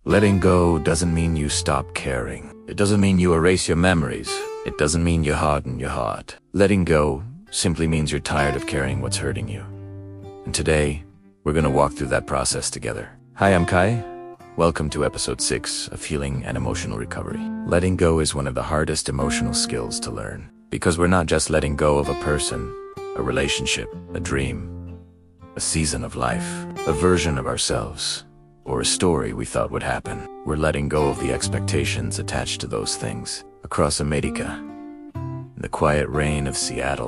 Letting go doesn't mean you stop caring. It doesn't mean you erase your memories. It doesn't mean you harden your heart. Letting go simply means you're tired of carrying what's hurting you. And today, we're gonna walk through that process together. Hi, I'm Kai. Welcome to episode 6 of Healing and Emotional Recovery. Letting go is one of the hardest emotional skills to learn, because we're not just letting go of a person, a relationship, a dream, a season of life, a version of ourselves, or a story we thought would happen. We're letting go of the expectations attached to those things. Across America, in the quiet rain of Seattle,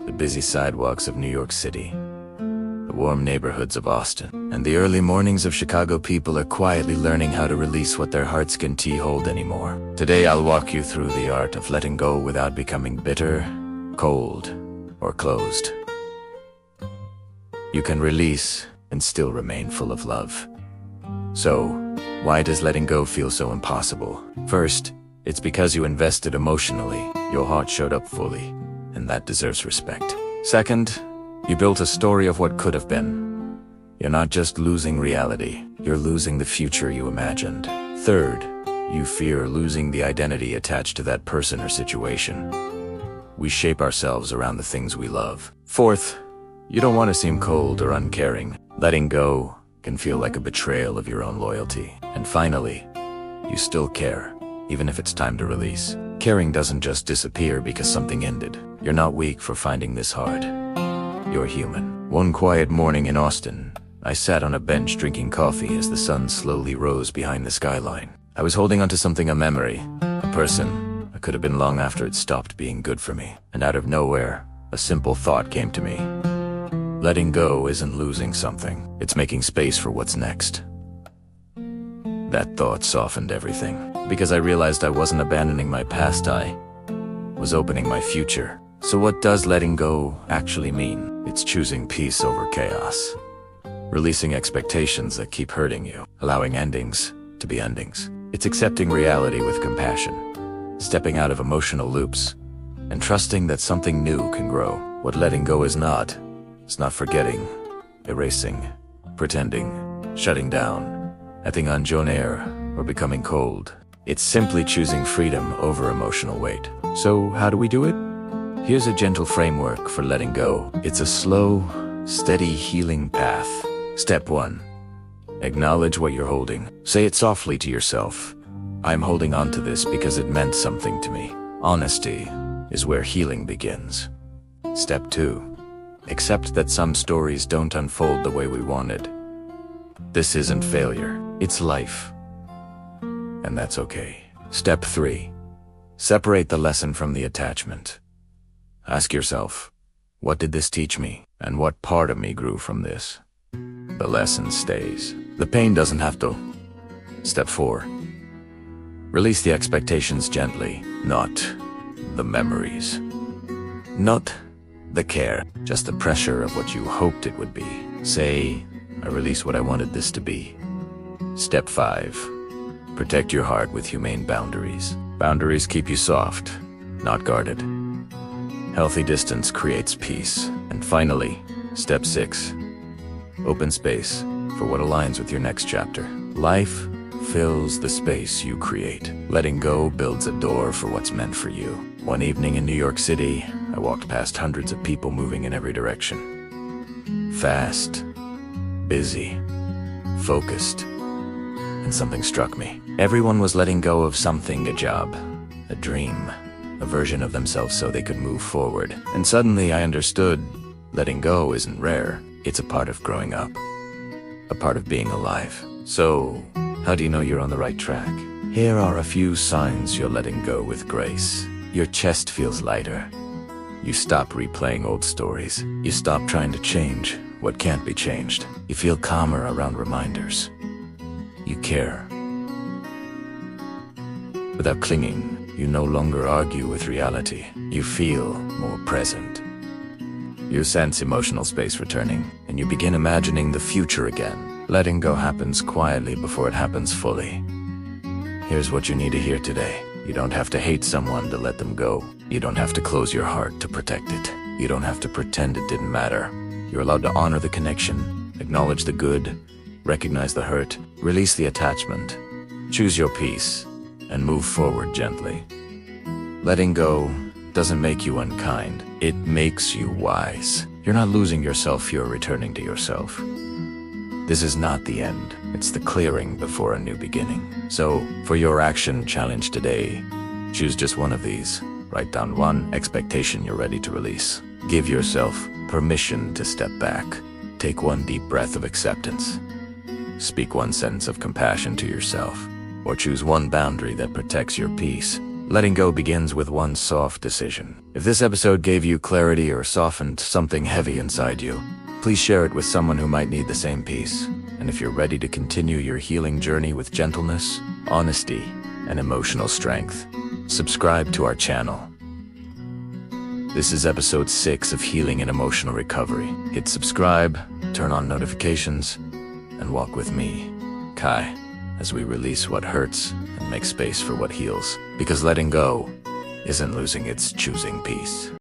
the busy sidewalks of New York City, the warm neighborhoods of Austin, and the early mornings of Chicago, people are quietly learning how to release what their hearts can't hold anymore. Today I'll walk you through the art of letting go without becoming bitter, cold, or closed. You can release and still remain full of love. So, why does letting go feel so impossible? First, it's because you invested emotionally. Your heart showed up fully, and that deserves respect. Second, you built a story of what could have been. You're not just losing reality, you're losing the future you imagined. Third, you fear losing the identity attached to that person or situation. We shape ourselves around the things we love. Fourth, you don't want to seem cold or uncaring. Letting go can feel like a betrayal of your own loyalty. And finally, you still care, even if it's time to release. Caring doesn't just disappear because something ended. You're not weak for finding this hard. You're human. One quiet morning in Austin, I sat on a bench drinking coffee as the sun slowly rose behind the skyline. I was holding onto something, a memory, a person that could have been long after it stopped being good for me. And out of nowhere, a simple thought came to me. Letting go isn't losing something, it's making space for what's next. That thought softened everything, because I realized I wasn't abandoning my past, I was opening my future. So what does letting go actually mean? It's choosing peace over chaos, releasing expectations that keep hurting you, allowing endings to be endings. It's accepting reality with compassion, stepping out of emotional loops, and trusting that something new can grow. What letting go is not, it's not forgetting, erasing, pretending, shutting down, acting on John air, or becoming cold. It's simply choosing freedom over emotional weight. So how do we do it? Here's a gentle framework for letting go. It's a slow, steady healing path. Step 1. Acknowledge what you're holding. Say it softly to yourself. I'm holding on to this because it meant something to me. Honesty is where healing begins. Step 2. Accept that some stories don't unfold the way we wanted. This isn't failure, it's life. And that's okay. Step 3. Separate the lesson from the attachment. Ask yourself, what did this teach me? And what part of me grew from this? The lesson stays. The pain doesn't have to. Step 4. Release the expectations gently, not the memories. Not the care, just the pressure of what you hoped it would be. Say, I release what I wanted this to be. Step 5. Protect your heart with humane boundaries. Boundaries keep you soft, not guarded. Healthy distance creates peace. And finally, step 6. Open space for what aligns with your next chapter. Life fills the space you create. Letting go builds a door for what's meant for you. One evening in New York City, I walked past hundreds of people moving in every direction. Fast, busy, focused, and something struck me. Everyone was letting go of something, a job, a dream, a version of themselves so they could move forward. And suddenly I understood, letting go isn't rare. It's a part of growing up, a part of being alive. So, how do you know you're on the right track? Here are a few signs you're letting go with grace. Your chest feels lighter. You stop replaying old stories. You stop trying to change what can't be changed. You feel calmer around reminders. You care. Without clinging, you no longer argue with reality. You feel more present. You sense emotional space returning, and you begin imagining the future again. Letting go happens quietly before it happens fully. Here's what you need to hear today. You don't have to hate someone to let them go. You don't have to close your heart to protect it. You don't have to pretend it didn't matter. You're allowed to honor the connection, acknowledge the good, recognize the hurt, release the attachment, Choose your peace and move forward gently. Letting go doesn't make you unkind. It makes you wise. You're not losing yourself, you're returning to yourself. This is not the end. It's the clearing before a new beginning. So, for your action challenge today, choose just one of these. Write down one expectation you're ready to release. Give yourself permission to step back. Take one deep breath of acceptance. Speak one sentence of compassion to yourself. Or choose one boundary that protects your peace. Letting go begins with one soft decision. If this episode gave you clarity or softened something heavy inside you, please share it with someone who might need the same peace. And if you're ready to continue your healing journey with gentleness, honesty, and emotional strength, subscribe to our channel. This is episode 6 of Healing and Emotional Recovery. Hit subscribe, turn on notifications, and walk with me, Kai, as we release what hurts and make space for what heals. Because letting go isn't losing, it's choosing peace.